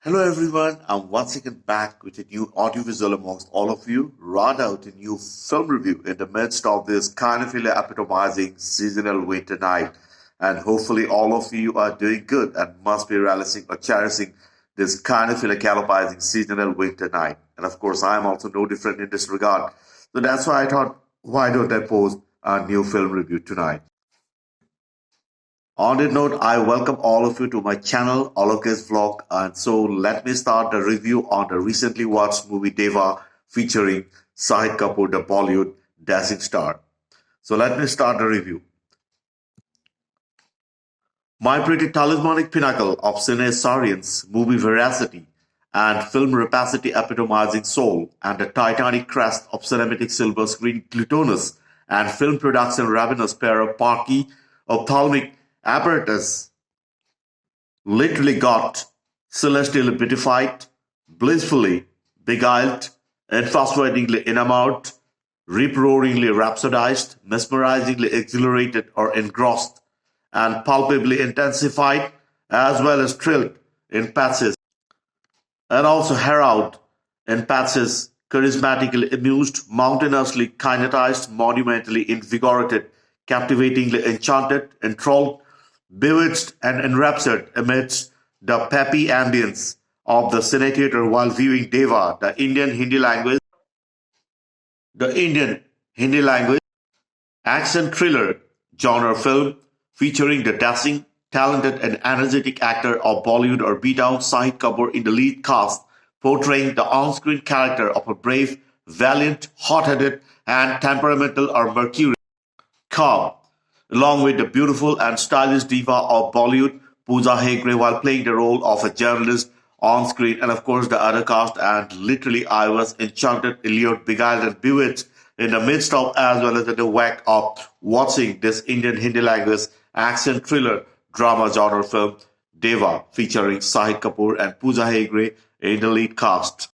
Hello everyone, I'm once again back with a new audiovisual amongst all of you, rather with a new film review in the midst of this kind of epitomizing seasonal winter night. And hopefully all of you are doing good and must be relishing or cherishing this kind of cannibalizing seasonal winter night. And of course, I am also no different in this regard. So that's why I thought, why don't I post a new film review tonight? On that note, I welcome all of you to my channel, Alok's Vlog. And so let me start the review on the recently watched movie Deva featuring Shahid Kapoor, the Bollywood dancing star. So let me start the review. My pretty talismanic pinnacle of cine science, movie veracity, and film rapacity epitomizing soul, and the titanic crest of cinematic silver screen glutinous and film production ravenous pair of parky ophthalmic apparatus literally got celestially beatified, blissfully beguiled, infatuatingly enamored, rip-roaringly rhapsodized, mesmerizingly exhilarated or engrossed, and palpably intensified, as well as thrilled in patches, and also harrowed in patches, charismatically amused, mountainously kinetized, monumentally invigorated, captivatingly enchanted, enthralled, bewitched, and enraptured amidst the peppy ambience of the Cine-Theater while viewing Deva, the Indian Hindi language action thriller genre film featuring the dashing, talented, and energetic actor of Bollywood or beat-out Shahid Kapoor in the lead cast, portraying the on-screen character of a brave, valiant, hot-headed, and temperamental or mercurial Cobb, along with the beautiful and stylish diva of Bollywood, Pooja Hegde, while playing the role of a journalist on screen, and of course the other cast. And literally, I was enchanted, allured, beguiled, and bewitched in the midst of, as well as in the wake of watching this Indian Hindi language action thriller drama genre film Deva, featuring Shahid Kapoor and Pooja Hegde in the lead cast.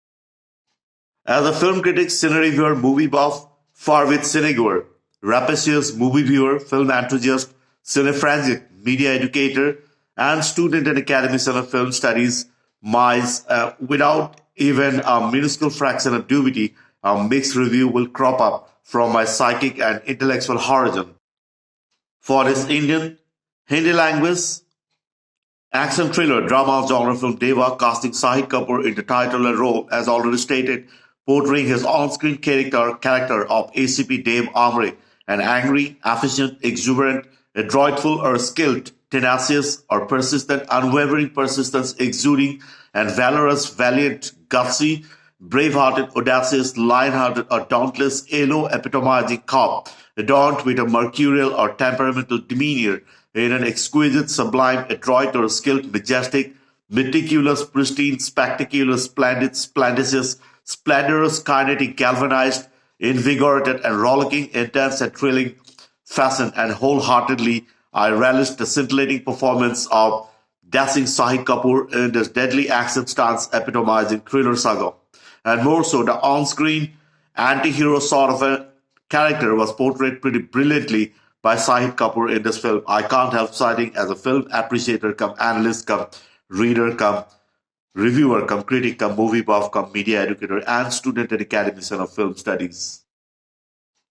As a film critic, cine-reviewer, movie buff, far with Cine-Goer, rapacious movie viewer, film enthusiast, cine-frantic, media educator, and student and academician of film studies, without even a minuscule fraction of dubiety, a mixed review will crop up from my psychic and intellectual horizon. For this Indian Hindi language action thriller drama genre film Deva, casting Shahid Kapoor in the title and role, as already stated, portraying his on-screen character of ACP Dave Amre, an angry, efficient, exuberant, adroitful or skilled, tenacious or persistent, unwavering persistence exuding, and valorous, valiant, gutsy, brave-hearted, audacious, lion-hearted or dauntless, elo epitomizing cop, adorned with a mercurial or temperamental demeanor, in an exquisite, sublime, adroit or skilled, majestic, meticulous, pristine, spectacular, splendid, splendorous, kinetic, galvanized, invigorated, and rollicking, intense and thrilling fashion. And wholeheartedly, I relished the scintillating performance of dashing Shahid Kapoor in this deadly action stance epitomizing thriller saga. And more so, the on-screen anti-hero sort of a character was portrayed pretty brilliantly by Shahid Kapoor in this film. I can't help citing as a film appreciator, come analyst, come reader, come reviewer, come critic, come movie buff, come media educator, and student and academician of film studies.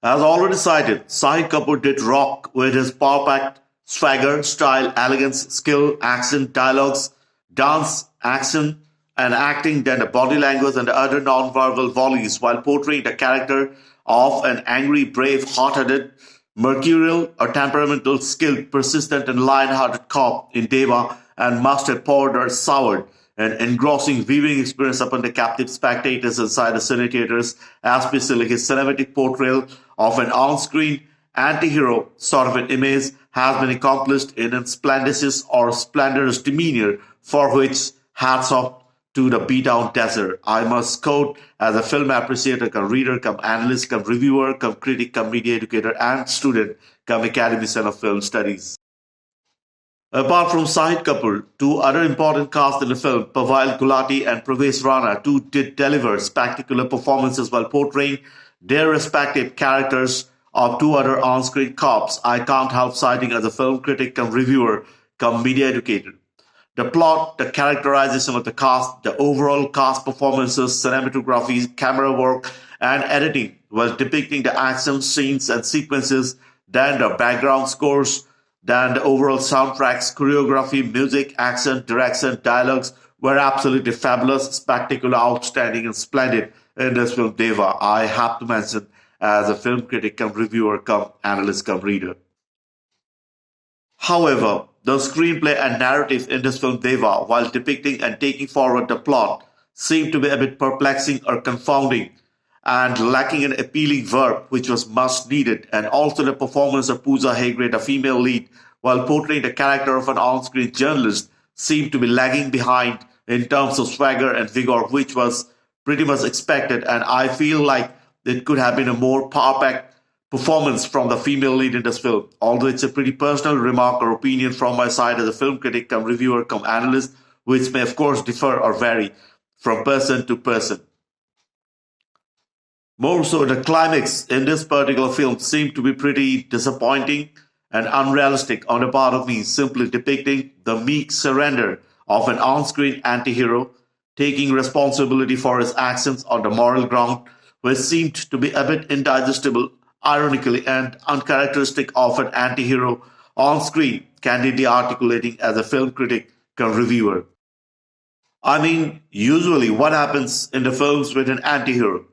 As already cited, Shahid Kapoor did rock with his power-packed swagger, style, elegance, skill, accent, dialogues, dance, action, and acting, then the body language and the other non-verbal volleys, while portraying the character of an angry, brave, hot-headed, mercurial or temperamental, skilled, persistent, and lion-hearted cop in Deva, and must have poured or soured an engrossing viewing experience upon the captive spectators inside the cine-theaters, especially his cinematic portrayal of an on-screen anti-hero sort of an image has been accomplished in a splendicious or splendorous demeanor, for which hats off to the beat-down desert. I must quote, as a film appreciator, come reader, come analyst, come reviewer, come critic, come media educator, and student, come academician of film studies. Apart from Shahid Kapoor, two other important casts in the film, Pavel Gulati and Pravesh Rana, too did deliver spectacular performances while portraying their respective characters of two other on-screen cops. I can't help citing as a film critic, come reviewer, come media educator. The plot, the characterization of the cast, the overall cast performances, cinematography, camera work, and editing was depicting the action scenes and sequences, then the background scores, then the overall soundtracks, choreography, music, action, direction, dialogues were absolutely fabulous, spectacular, outstanding, and splendid in this film Deva. I have to mention as a film critic, come reviewer, come analyst, come reader. However, the screenplay and narrative in this film Deva, while depicting and taking forward the plot, seemed to be a bit perplexing or confounding and lacking an appealing verb which was much needed, and also the performance of Pooja Hegde, the female lead, while portraying the character of an on-screen journalist, seemed to be lagging behind in terms of swagger and vigor, which was pretty much expected, and I feel like it could have been a more power-packed performance from the female lead in this film. Although it's a pretty personal remark or opinion from my side as a film critic, come reviewer, come analyst, which may of course differ or vary from person to person. More so, the climax in this particular film seemed to be pretty disappointing and unrealistic on the part of me, simply depicting the meek surrender of an on-screen anti-hero taking responsibility for his actions on the moral ground, which seemed to be a bit indigestible, ironically, and uncharacteristic of an anti-hero on screen, candidly articulating as a film critic come reviewer. I mean, usually what happens in the films with an anti-hero?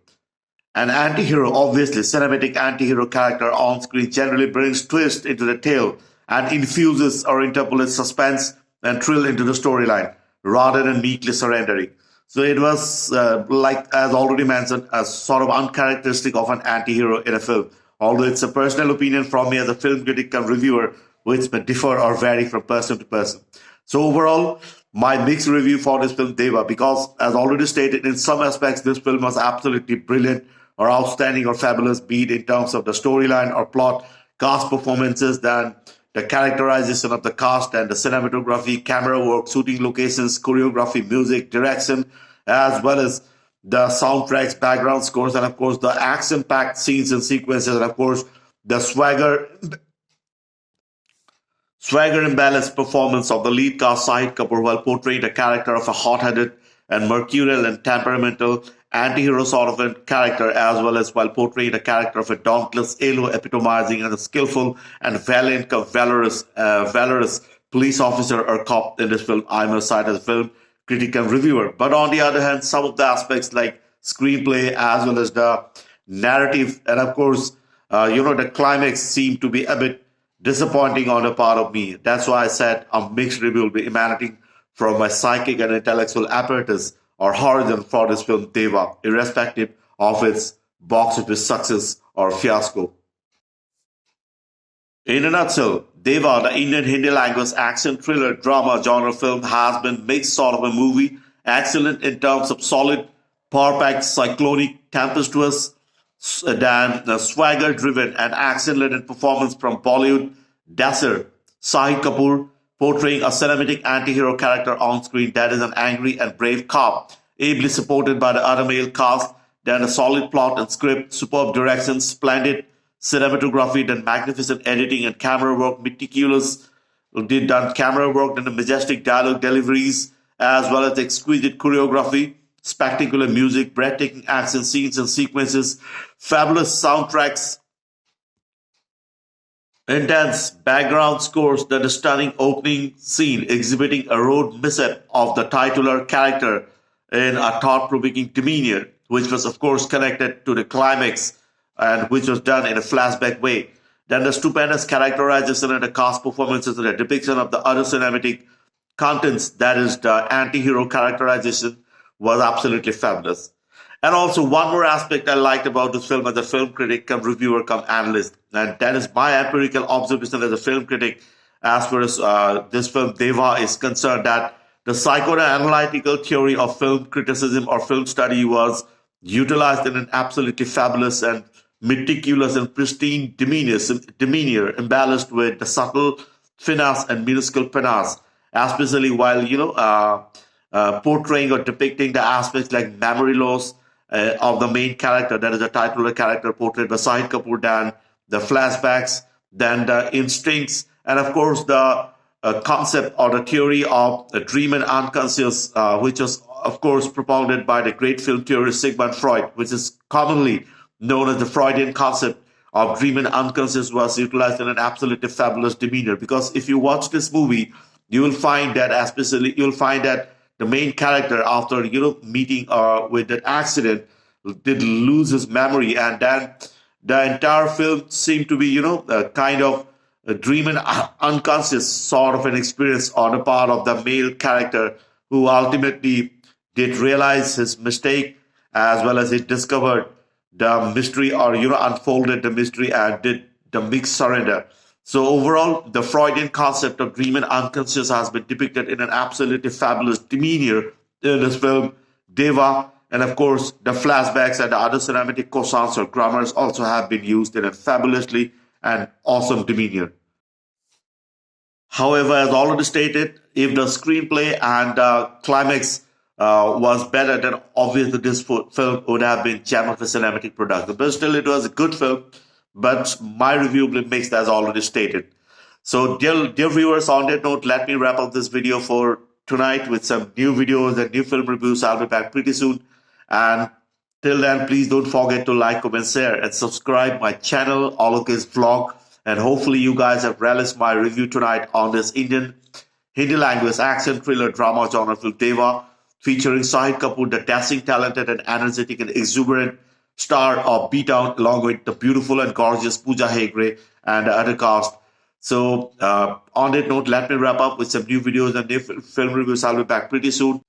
An anti-hero, obviously, cinematic anti-hero character on screen generally brings twist into the tale and infuses or interpolates suspense and thrill into the storyline rather than meekly surrendering. So it was, like as already mentioned, a sort of uncharacteristic of an anti-hero in a film. Although it's a personal opinion from me as a film critic and reviewer, which may differ or vary from person to person. So overall, my mixed review for this film Deva, because as already stated, in some aspects this film was absolutely brilliant or outstanding or fabulous, be it in terms of the storyline or plot, cast performances, then the characterization of the cast and the cinematography, camera work, shooting locations, choreography, music, direction, as well as the soundtracks, background scores, and of course the action-packed scenes and sequences, and of course the swagger and balanced performance of the lead cast Shahid Kapoor while portraying the character of a hot-headed and mercurial and temperamental anti-hero sort of a character, as well as while portraying the character of a dauntless hero epitomizing as a skillful and valiant, valorous police officer or cop in this film. I must cite as a film critic and reviewer. But on the other hand, some of the aspects like screenplay as well as the narrative and of course, the climax seem to be a bit disappointing on the part of me. That's why I said a mixed review will be emanating from my psychic and intellectual apparatus or horizon for this film Deva, irrespective of its box office success or fiasco. In a nutshell, Deva, the Indian Hindi language action thriller drama genre film, has been mixed sort of a movie, excellent in terms of solid, power-packed, cyclonic, tempestuous, than the swagger-driven and action-laden performance from Bollywood dasher Shahid Kapoor, portraying a cinematic anti-hero character on screen that is an angry and brave cop, ably supported by the other male cast, then a solid plot and script, superb direction, splendid cinematography, then magnificent editing and camera work, meticulous done camera work, then the majestic dialogue deliveries, as well as exquisite choreography, spectacular music, breathtaking action scenes and sequences, fabulous soundtracks, intense background scores, then the stunning opening scene exhibiting a road mishap of the titular character in a thought-provoking demeanor, which was of course connected to the climax and which was done in a flashback way. Then the stupendous characterization and the cast performances and the depiction of the other cinematic contents, that is the anti-hero characterization, was absolutely fabulous. And also one more aspect I liked about this film as a film critic, come reviewer, come analyst, and that is my empirical observation as a film critic as far as this film Deva is concerned, that the psychoanalytical theory of film criticism or film study was utilized in an absolutely fabulous and meticulous and pristine demeanor embellished with the subtle finesse and minuscule panache, especially while, portraying or depicting the aspects like memory loss of the main character, that is the titular character portrayed by Shahid Kapoor, then the flashbacks, then the instincts, and of course the concept or the theory of the dream and unconscious, which was, of course, propounded by the great film theorist Sigmund Freud, which is commonly known as the Freudian concept of dream and unconscious, was utilized in an absolutely fabulous demeanor. Because if you watch this movie, you will find that, especially, you'll find that the main character, after meeting with that accident, did lose his memory, and then the entire film seemed to be a kind of a dream and unconscious sort of an experience on the part of the male character, who ultimately did realize his mistake, as well as he discovered the mystery, or unfolded the mystery and did the mixed surrender. So overall, the Freudian concept of dream and unconscious has been depicted in an absolutely fabulous demeanor in this film, Deva. And of course, the flashbacks and the other cinematic cousins or grammars also have been used in a fabulously and awesome demeanor. However, as already stated, if the screenplay and climax was better, then obviously this film would have been gem of a cinematic production. But still, it was a good film. But my review will be mixed, as already stated. So, dear viewers, on that note, let me wrap up this video for tonight with some new videos and new film reviews. I'll be back pretty soon. And till then, please don't forget to like, comment, share, and subscribe my channel, Alok's Vlog. And hopefully you guys have relished my review tonight on this Hindi language action thriller drama genre film Deva, featuring Shahid Kapoor, the dashing, talented, and energetic and exuberant star of B-Town, along with the beautiful and gorgeous Pooja Hegde and the other cast. So on that note, let me wrap up with some new videos and new film reviews. I'll be back pretty soon.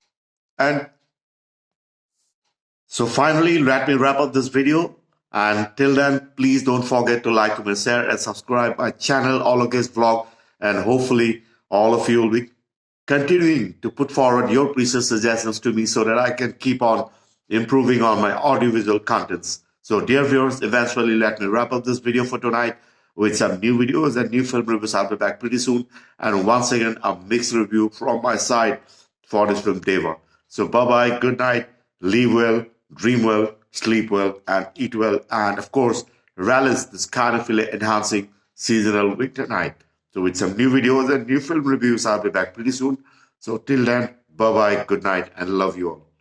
And so finally, let me wrap up this video. And till then, please don't forget to like, comment, share, and subscribe my channel, Alok's Vlog. And hopefully, all of you will be continuing to put forward your precious suggestions to me so that I can keep on improving on my audiovisual contents. So, dear viewers, eventually let me wrap up this video for tonight with some new videos and new film reviews. I'll be back pretty soon. And once again, a mixed review from my side for this film, Deva. So, bye-bye, good night, live well, dream well, sleep well, and eat well. And of course, relish this kind of enhancing seasonal winter night. So with some new videos and new film reviews, I'll be back pretty soon. So till then, bye-bye, good night, and love you all.